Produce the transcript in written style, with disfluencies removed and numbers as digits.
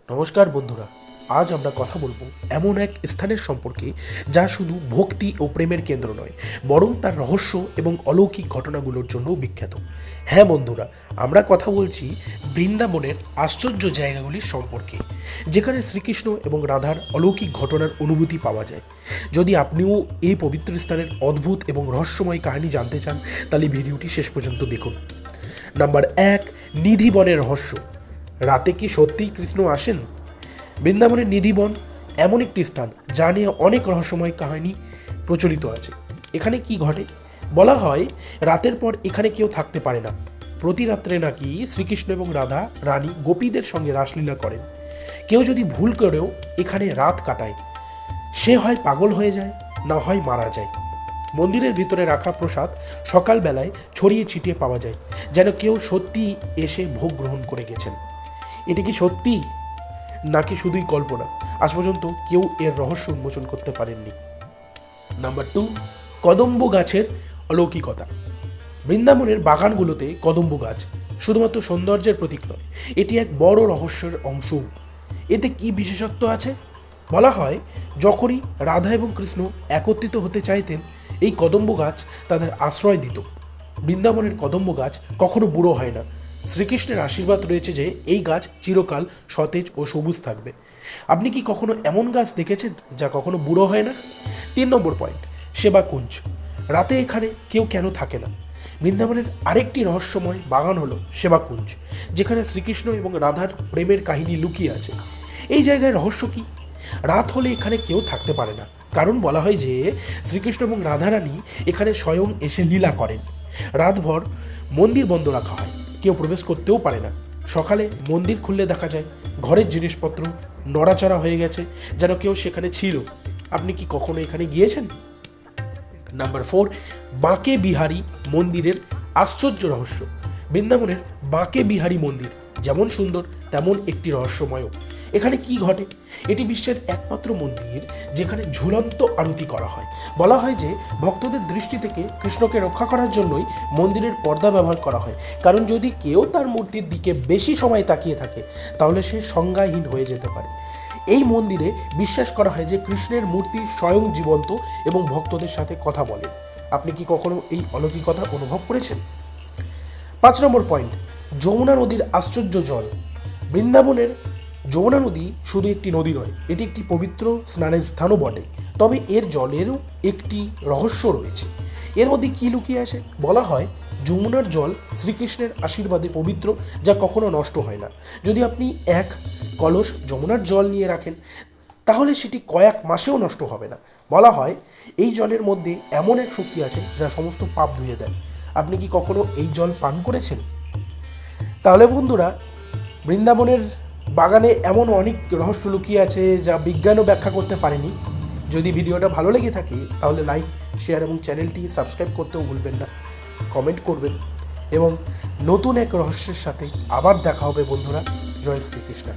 নমস্কার বন্ধুরা, আজ আমরা কথা বলবো এমন এক স্থানের সম্পর্কে যা শুধু ভক্তি ও প্রেমের কেন্দ্র নয়, বরং তার রহস্য এবং অলৌকিক ঘটনাগুলোর জন্যও বিখ্যাত। হ্যাঁ বন্ধুরা, আমরা কথা বলছি বৃন্দাবনের আশ্চর্য জায়গাগুলির সম্পর্কে, যেখানে শ্রীকৃষ্ণ এবং রাধার অলৌকিক ঘটনার অনুভূতি পাওয়া যায়। যদি আপনিও এই পবিত্র স্থানের অদ্ভুত এবং রহস্যময় কাহিনী জানতে চান, তাহলে ভিডিওটি শেষ পর্যন্ত দেখুন। নাম্বার 1, নিধিবনের রহস্য। রাতে কি সত্যিই কৃষ্ণ আসেন? বৃন্দাবনের নিধিবন এমন একটি স্থান যা নিয়ে অনেক রহস্যময় কাহিনী প্রচলিত আছে। এখানে কি ঘটে? বলা হয় রাতের পর এখানে কেউ থাকতে পারে না। প্রতি রাত্রে নাকি শ্রীকৃষ্ণ এবং রাধা রানী গোপীদের সঙ্গে রাসলীলা করেন। কেউ যদি ভুল করেও এখানে রাত কাটায়, সে হয় পাগল হয়ে যায়, না হয় মারা যায়। মন্দিরের ভিতরে রাখা প্রসাদ সকালবেলায় ছড়িয়ে ছিটিয়ে পাওয়া যায়, যেন কেউ সত্যি এসে ভোগ গ্রহণ করে গেছেন। এটি কি সত্যি নাকি শুধুই কল্পনা? আজ পর্যন্ত কেউ এর রহস্য উন্মোচন করতে পারেননি। নাম্বার 2, কদম্ব গাছের অলৌকিকতা। বৃন্দাবনের বাগানগুলোতে কদম্ব গাছ শুধুমাত্র সৌন্দর্যের প্রতীক নয়, এটি এক বড় রহস্যের অংশ। এতে কি বিশেষত্ব আছে? বলা হয় যখনই রাধা এবং কৃষ্ণ একত্রিত হতে চাইতেন, এই কদম্ব গাছ তাদের আশ্রয় দিত। বৃন্দাবনের কদম্ব গাছ কখনো বুড়ো হয় না। শ্রীকৃষ্ণের আশীর্বাদ রয়েছে যে এই গাছ চিরকাল সতেজ ও সবুজ থাকবে। আপনি কি কখনো এমন গাছ দেখেছেন যা কখনো বুড়ো হয় না? 3 নম্বর পয়েন্ট, সেবাকুঞ্জ। রাতে এখানে কেউ কেন থাকে না? বৃন্দাবনের আরেকটি রহস্যময় বাগান হলো সেবাকুঞ্জ, যেখানে শ্রীকৃষ্ণ এবং রাধার প্রেমের কাহিনী লুকিয়ে আছে। এই জায়গায় রহস্য কি? রাত হলে এখানে কেউ থাকতে পারে না, কারণ বলা হয় যে শ্রীকৃষ্ণ এবং রাধারানী এখানে স্বয়ং এসে লীলা করেন। রাতভর মন্দির বন্ধ রাখা হয়, কেউ প্রবেশ করতেও পারে না। সকালে মন্দির খুললে দেখা যায় ঘরের জিনিসপত্র নড়াচড়া হয়ে গেছে, যেন কেউ সেখানে ছিল। আপনি কি কখনো এখানে গিয়েছেন? নাম্বার 4, বাঁকে বিহারী মন্দিরের আশ্চর্য রহস্য। বৃন্দাবনের বাঁকে বিহারী মন্দির যেমন সুন্দর, তেমন একটি রহস্যময়। এখানে কি ঘটে? এটি বিশ্বের একমাত্র মন্দির যেখানে ঝুলন্ত আরতি করা হয়। বলা হয় যে ভক্তদের দৃষ্টি থেকে কৃষ্ণকে রক্ষা করার জন্যই মন্দিরের পর্দা ব্যবহার করা হয়, কারণ যদি কেউ তার মূর্তির দিকে বেশি সময় তাকিয়ে থাকে, তাহলে সে সংজ্ঞাহীন হয়ে যেতে পারে। এই মন্দিরে বিশ্বাস করা হয় যে কৃষ্ণের মূর্তি স্বয়ং জীবন্ত এবং ভক্তদের সাথে কথা বলেন। আপনি কি কখনো এই অলৌকিকতা অনুভব করেছেন? 5 নম্বর পয়েন্ট, যমুনা নদীর আশ্চর্য জল। বৃন্দাবনের যমুনা নদী শুধু একটি নদী নয়, এটি একটি পবিত্র স্নানের স্থানও বটে। তবে এর জলেরও একটি রহস্য রয়েছে। এর মধ্যে কি লুকিয়ে আছে? বলা হয় যমুনার জল শ্রীকৃষ্ণের আশীর্বাদে পবিত্র, যা কখনো নষ্ট হয় না। যদি আপনি এক কলস যমুনার জল নিয়ে রাখেন, তাহলে সেটি কয়েক মাসেও নষ্ট হবে না। বলা হয় এই জলের মধ্যে এমন এক শক্তি আছে যা সমস্ত পাপ ধুয়ে দেয়। আপনি কি কখনো এই জল পান করেছেন? তাহলে বন্ধুরা, বৃন্দাবনের বাগানে এমন অনেক রহস্য লুকিয়ে আছে যা বিজ্ঞানও ব্যাখ্যা করতে পারেনি। যদি ভিডিওটা ভালো লেগে থাকে তাহলে লাইক, শেয়ার এবং চ্যানেলটি সাবস্ক্রাইব করতেও ভুলবেন না। কমেন্ট করবেন এবং নতুন এক রহস্যের সাথে আবার দেখা হবে বন্ধুরা। জয় শ্রীকৃষ্ণ।